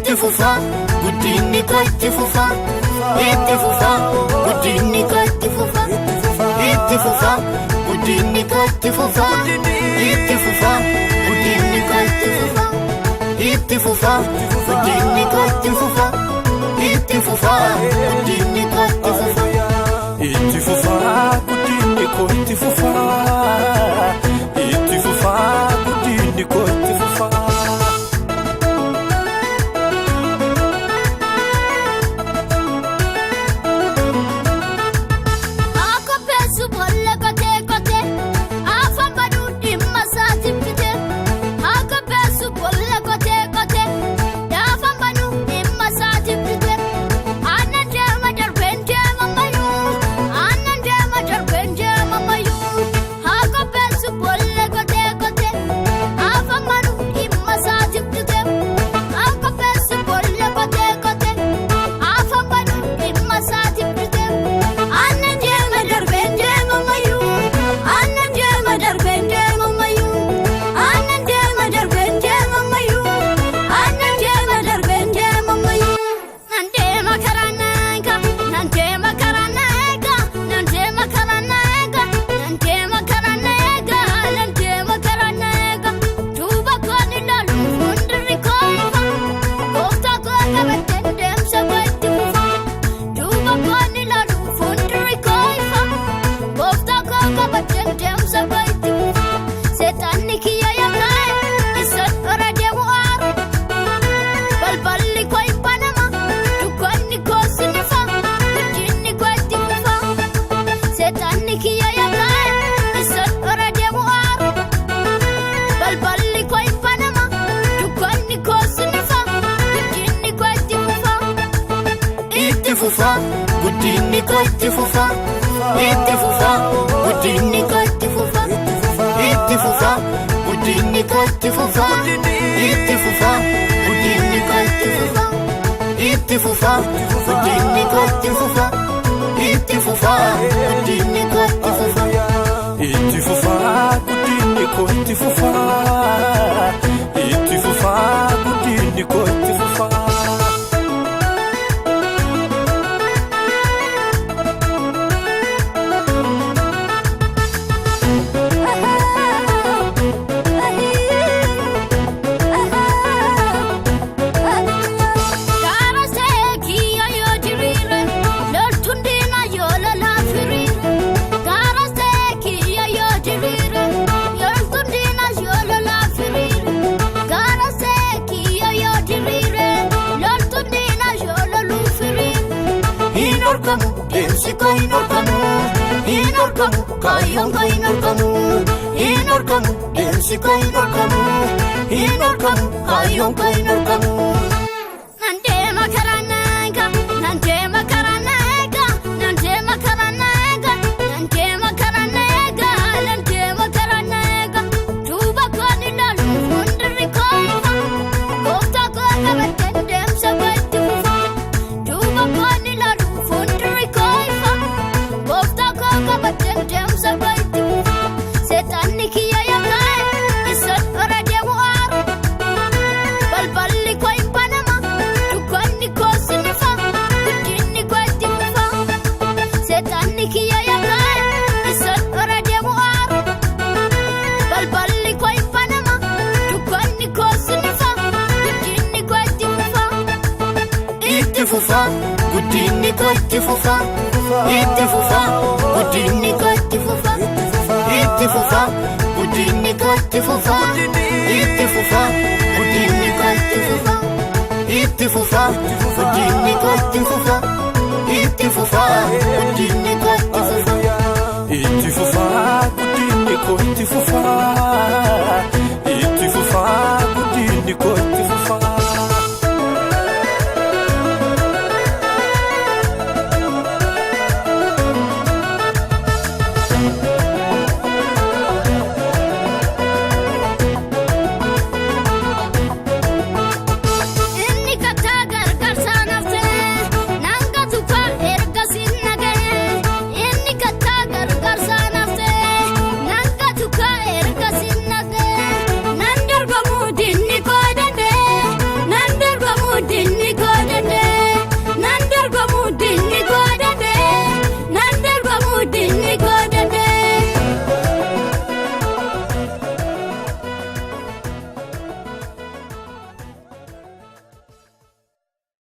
itti fufa guddinni koo itti fufa itti fufa guddinni koo itti fufa itti fufa guddinni koo itti fufa itti fufa guddinni koo itti fufa itti fufa guddinni koo itti fufa itti fufa guddinni koo itti fufa itti fufa guddinni koo itti fufa itti fufa guddinni koo itti fufa. guddinni koo itti fufa itti fufa guddinni koo itti fufa itti fufa guddinni koo itti fufa itti fufa guddinni koo itti fufa itti fufa guddinni koo itti fufa itti fufa guddinni koo itti fufa itti fufa guddinni koo itti fufa itti fufa guddinni koo itti fufa. Demsiko inorkamu kayonko inorkamu demsiko inorkamu kayonko inorkamu. Nante makarananga nante makarananga nante makarananga nante makarananga nante makarananga tuba koni lalu fundri koifa kofta kona meten demsa batti fufa tuba koni lalu fundri koifa kofta kona meten demsa batti fufa setanni kiya yakai isat ora demu aru balballi koi panama tukonni kosinifa kudinni kwati fufa setanni kiya yakai isat ora demu aru balballi koi panama tukonni kosinifa kudinni kwati fufa itti fufa kudinni kwati fufa itti fufa kudinni kwati fufa itti fufa kudinni kwati fufa itti fufa kudinni kwati fufa itti fufa kudinni kwati fufa itti fufa kudinni kwati fufa itti fufa kudinni koo itti fufa.